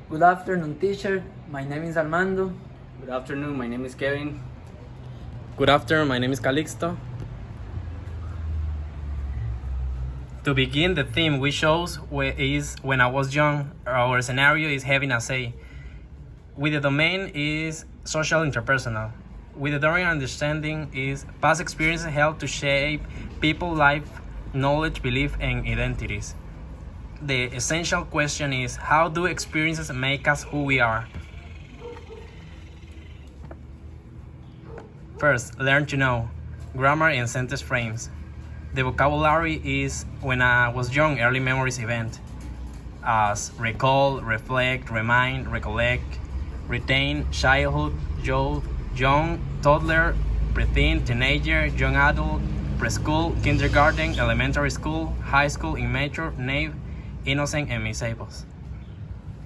Good afternoon, teacher. My name is Armando. Good afternoon, my name is Kevin. Good afternoon, my name is CALIXTO. To begin, the theme we chose is When I Was Young. Our scenario is having a say. With the domain is social interpersonal. With the domain understanding is past experiences help to shape people, life, knowledge, belief, and identities. The essential question is how do experiences make us who we are? First, learn to know. Grammar and sentence frames. The vocabulary is when I was young, early memories event. As recall, reflect, remind, recollect, retain, childhood, youth, young, toddler, preteen, teenager, young adult, preschool, kindergarten, elementary school, high school, immature, naive, innocent, and misable.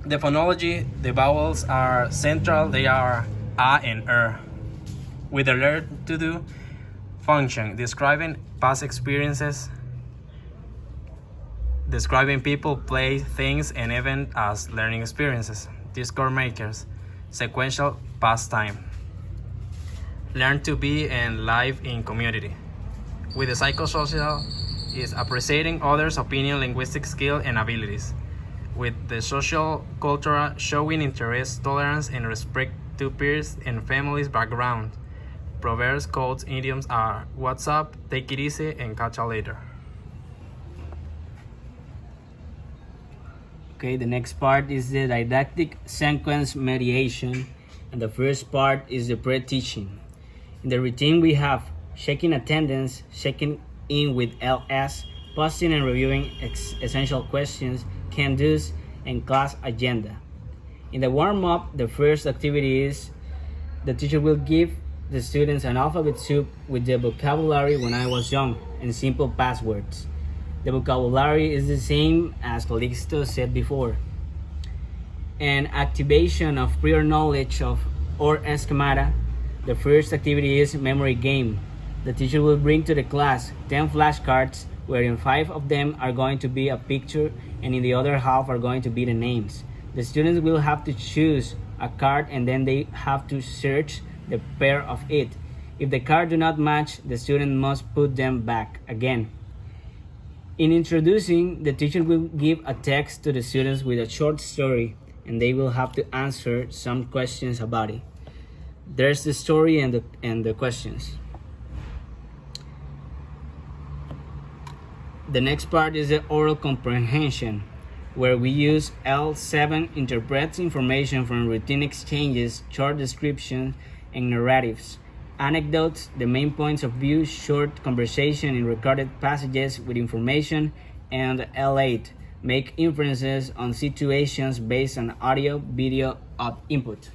The phonology, the vowels are central, they are a and with the learn to do function, describing past experiences, describing people, place, things, and events as learning experiences. Discord makers, sequential past time. Learn to be and live in community. With the psychosocial is appreciating others' opinion, linguistic skill, and abilities. With the social cultural, showing interest, tolerance, and respect to peers and families' background. Proverbs, quotes, idioms are what's up, take it easy, and catch you later. Okay, the next part is the didactic sequence mediation, and the first part is the pre-teaching. In the routine, we have checking attendance, checking in with LS, posting and reviewing essential questions, can-dos, and class agenda. In the warm-up, the first activity is the teacher will give the students an alphabet soup with the vocabulary when I was young and simple passwords. The vocabulary is the same as CALIXTO said before. And activation of prior knowledge of or schemata. The first activity is memory game. The teacher will bring to the class 10 flashcards wherein 5 of them are going to be a picture and in the other half are going to be the names. The students will have to choose a card and then they have to search the pair of it. If the card do not match, the student must put them back again. In introducing, the teacher will give a text to the students with a short story and they will have to answer some questions about it. There's the story and the questions. The next part is the oral comprehension, where we use L7 interprets information from routine exchanges, short descriptions, and narratives. Anecdotes, the main points of view, short conversation in recorded passages with information, and L8, make inferences on situations based on audio, video, input.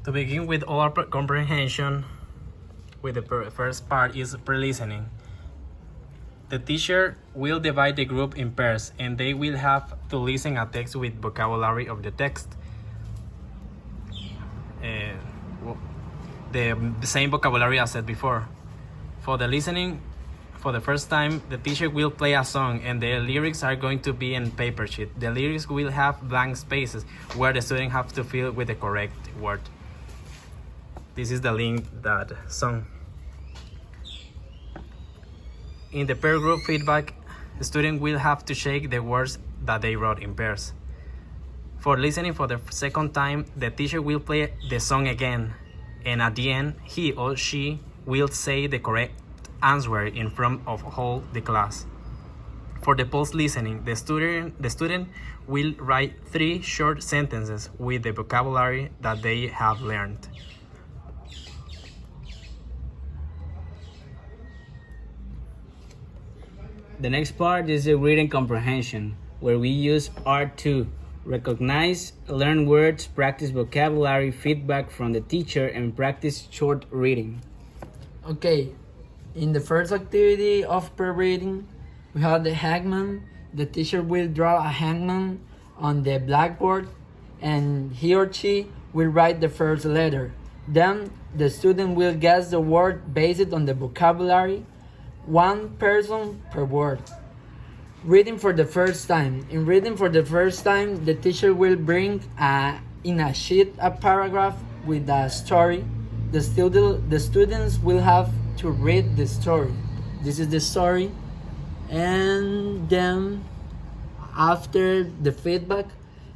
To begin with oral comprehension, with the first part is pre-listening. The teacher will divide the group in pairs and they will have to listen a text with vocabulary of the text. The same vocabulary as said before. For the listening, for the first time, the teacher will play a song and the lyrics are going to be in paper sheet. The lyrics will have blank spaces where the student have to fill with the correct word. This is the link that song. In the pair group feedback, the student will have to check the words that they wrote in pairs. For listening for the second time, the teacher will play the song again, and at the end, he or she will say the correct answer in front of all the class. For the post-listening, the student will write 3 short sentences with the vocabulary that they have learned. The next part is the reading comprehension, where we use R2, recognize, learn words, practice vocabulary, feedback from the teacher, and practice short reading. Okay, in the first activity of pre-reading, we have the hangman. The teacher will draw a hangman on the blackboard and he or she will write the first letter. Then the student will guess the word based on the vocabulary, one person per word. Reading for the first time. In reading for the first time, the teacher will bring in a sheet a paragraph with a story. The students will have to read the story. This is the story. And then after the feedback,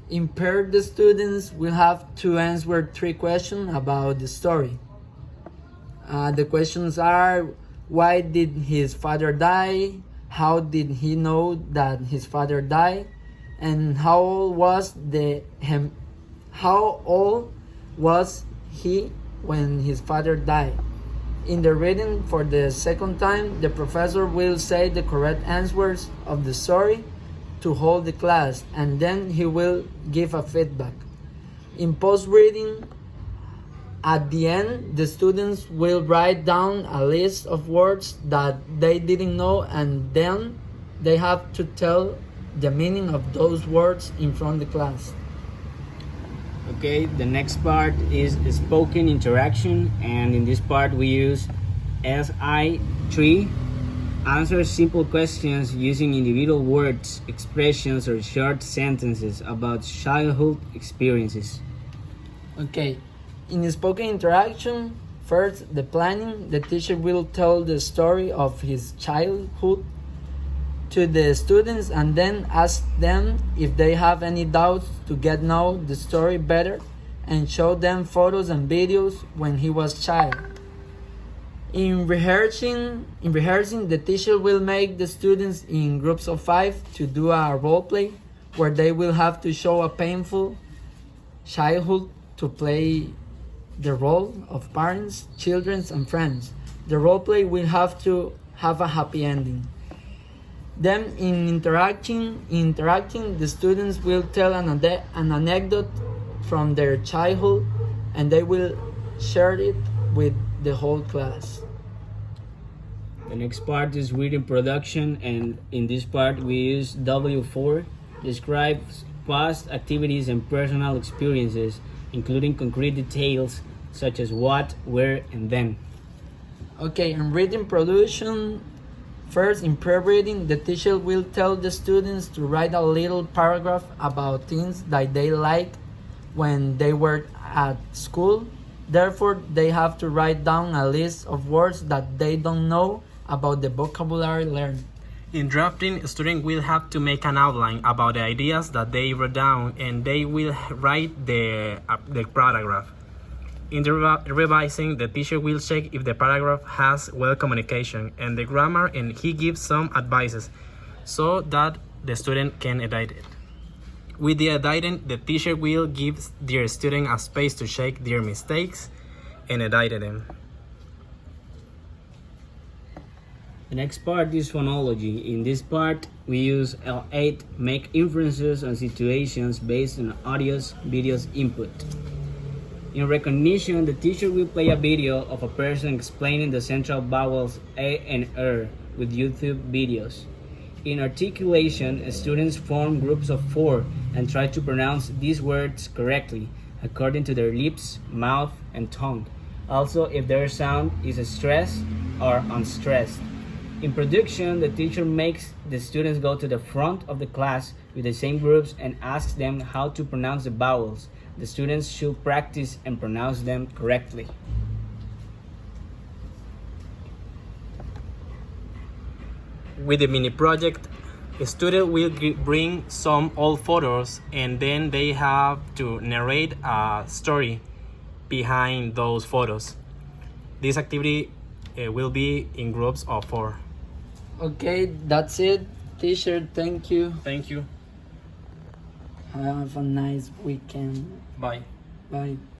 impaired the students will have to answer 3 questions about the story. The questions are: why did his father die? How did he know that his father died? And how old was he when his father died? In the reading for the second time, the professor will say the correct answers of the story to hold the class, and then he will give a feedback. In post-reading, at the end, the students will write down a list of words that they didn't know, and then they have to tell the meaning of those words in front of the class. Okay, the next part is spoken interaction, and in this part we use SI3. Answer simple questions using individual words, expressions, or short sentences about childhood experiences. Okay, in spoken interaction, first the planning, the teacher will tell the story of his childhood to the students and then ask them if they have any doubts to get know the story better, and show them photos and videos when he was child. In rehearsing, the teacher will make the students in groups of 5 to do a role play where they will have to show a painful childhood to play the role of parents, children, and friends. The role play will have to have a happy ending. Then in interacting, the students will tell an anecdote from their childhood, and they will share it with the whole class. The next part is reading production, and in this part we use W4, describes past activities and personal experiences, including concrete details such as what, where, and then. Okay, in reading production, first in pre-reading, the teacher will tell the students to write a little paragraph about things that they liked when they were at school. Therefore, they have to write down a list of words that they don't know about the vocabulary learned. In drafting, students will have to make an outline about the ideas that they wrote down, and they will write the paragraph. In the revising, the teacher will check if the paragraph has well communication and the grammar, and he gives some advices so that the student can edit it. With the editing, the teacher will give their student a space to check their mistakes and edit them. The next part is phonology. In this part, we use L8, make inferences on situations based on audio's, video's input. In recognition, the teacher will play a video of a person explaining the central vowels A and R with YouTube videos. In articulation, students form groups of 4 and try to pronounce these words correctly according to their lips, mouth, and tongue. Also, if their sound is stressed or unstressed. In production, the teacher makes the students go to the front of the class with the same groups and asks them how to pronounce the vowels. The students should practice and pronounce them correctly. With the mini project, a student will bring some old photos, and then they have to narrate a story behind those photos. This activity will be in groups of 4. Okay, that's it. Teacher, thank you. Thank you. Have a nice weekend. Bye. Bye.